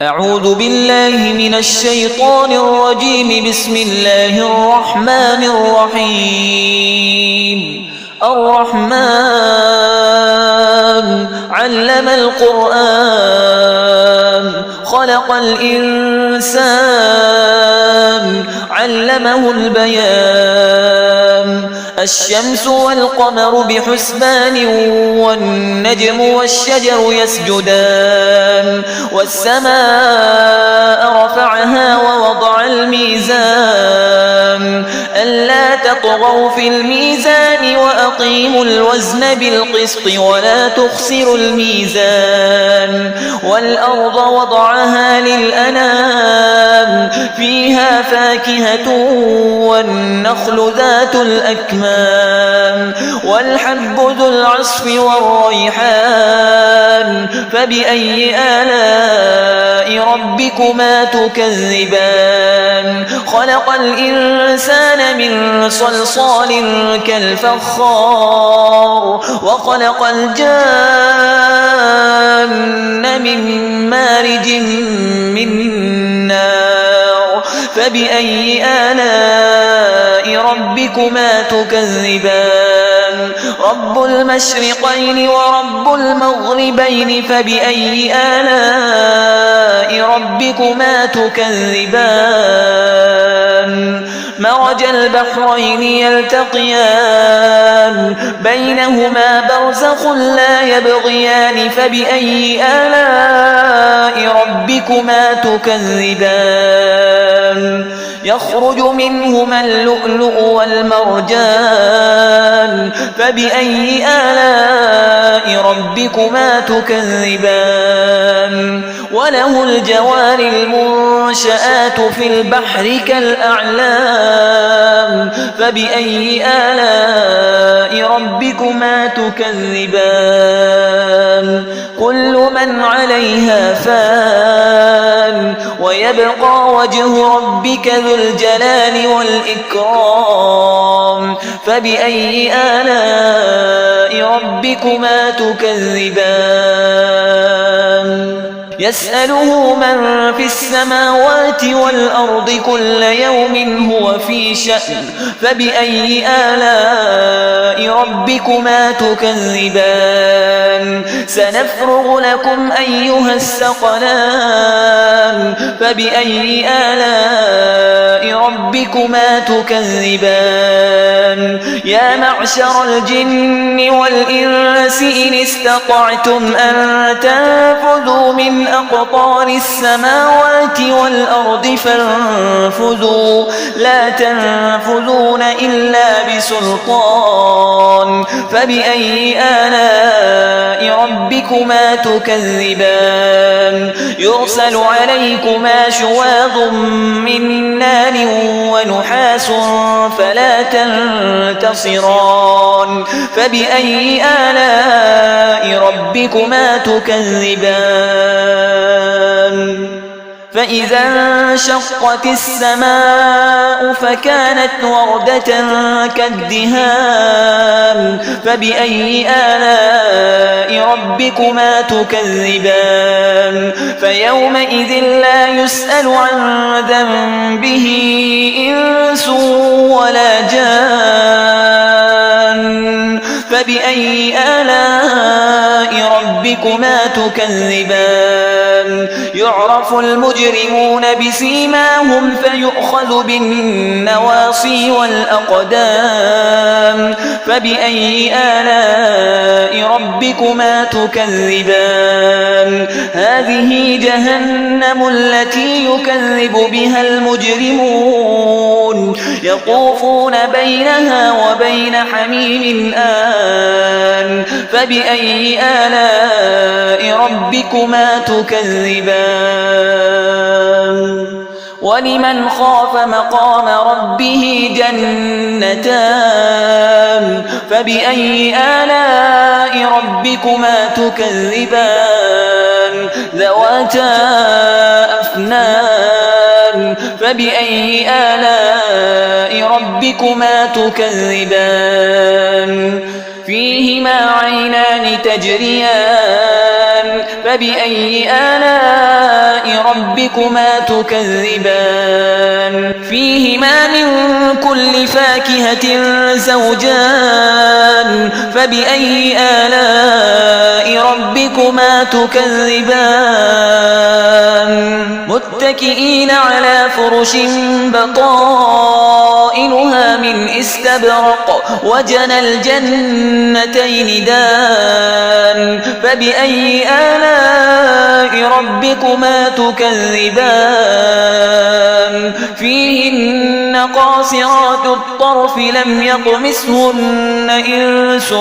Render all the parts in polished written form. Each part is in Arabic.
أعوذ بالله من الشيطان الرجيم. بسم الله الرحمن الرحيم. الرحمن علم القرآن خلق الإنسان علمه البيان. الشمس والقمر بحسبان والنجم والشجر يسجدان. والسماء رفعها ووضع الميزان ألا تطغوا في الميزان وأقيموا الوزن بالقسط ولا تخسروا الميزان. والأرض وضعها للأنام فيها فاكهة والنخل ذات الأكمام والحب ذو العصف والريحان. فبأي آلاء ربكما تكذبان؟ خلق الإنسان من صلصال كالفخار وخلق الجان من مارج من نار. فبأي آلاء ربكما تكذبان؟ رب المشرقين ورب المغربين. فبأي آلاء ربكما تكذبان؟ مرج البحرين يلتقيان بينهما برزخ لا يبغيان. فبأي آلاء ربكما تكذبان؟ يخرج منهما اللؤلؤ والمرجان. فبأي آلاء ربكما تكذبان؟ وله الجوار المنشآت في البحر كالأعلام. فبأي آلاء ربكما تكذبان؟ كل من عليها فان ويبقى وجه ربك ذو الجلال والإكرام. فبأي آلاء ربكما تكذبان؟ يسأله من في السماوات والأرض كل يوم هو في شأن. فبأي آلاء ربكما تكذبان؟ سنفرغ لكم أيها الثقلان. فبأي آلاء ربكما تكذبان؟ يا معشر الجن والإنس إن استطعتم أن تنفذوا من أقطار السماوات والأرض فانفذوا لا تنفذون إلا بسلطان. فبأي آلاء ربكما تكذبان؟ يرسل عليكما شواظ من نار ونحاس فلا تنتصران. فبأي آلاء ربكما تكذبان؟ فإذا انشقت السماء فكانت وردة كالدهان. فبأي آلاء ربكما تكذبان؟ فيومئذ لا يسأل عن ذنبه إنس ولا جان. فبأي آلاء ربكما تكذبان؟ يعرف المجرمون بسيماهم فيؤخذ بالنواصي والأقدام. فبأي آلاء ربكما تكذبان؟ هذه جهنم التي يكذب بها المجرمون يطوفون بينها وبين حميم آن. فبأي آلاء ربكما تكذبان؟ ولمن خاف مقام ربه جنتان. فبأي آلاء ربكما تكذبان؟ ذواتا أفنان. فبأي آلاء ربكما تكذبان؟ فيهما عينان تجريان. فبأي آلاء ربكما تكذبان فيهما من كل فاكهة زوجان فبأي آلاء ربكما تكذبان متكئين على فرش بطائنها من استبرق وجنى الجنتين دان فبأي آلاء ربكما تكذبان فيهن قاصرات الطرف لم يطمثهن إنس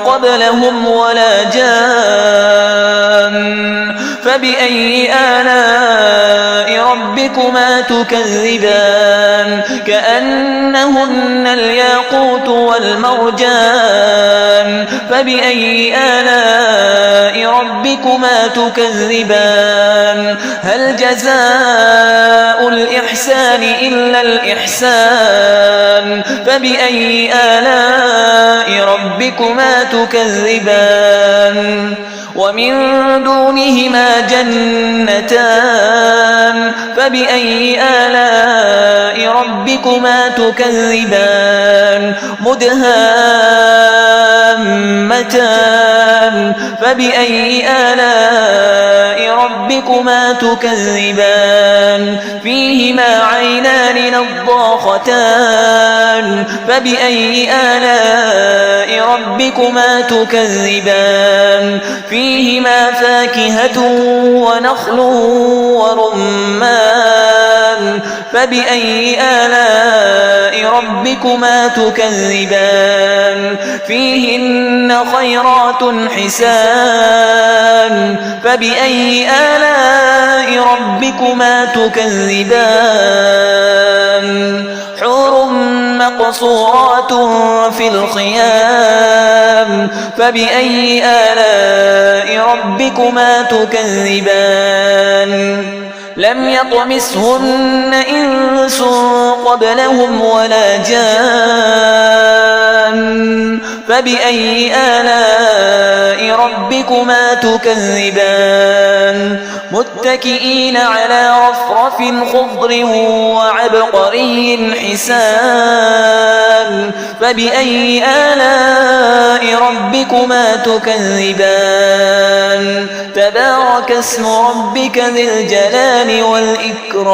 قبلهم ولا جان فبأي آلاء ربكما تكذبان كأنهن الياقوت والمرجان فبأي آلاء ربكما تكذبان هل جزاء الإحسان إلا الإحسان فبأي آلاء ربكما تكذبان ومن دونهما جنتان فبأي آلاء ربكما تكذبان مدهامتان فبأي آلاء ربكما تكذبان فيهما عينان نضاختان فبأي آلاء ربكما تكذبان فيهما فاكهة ونخل ورمان فبأي آلاء ربكما تكذبان فيهن خيرات حسان فبأي آلاء ربكما تكذبان حور مقصورات في الخيام فبأي آلاء ربكما تكذبان لم يطمثهن إنس قبلهم ولا جان فبأي آلاء ربكما تكذبان متكئين على رفرف خضر وعبقري حسان فبأي آلاء ربكما تكذبان تبارك اسم ربك ذي الجلال والإكرام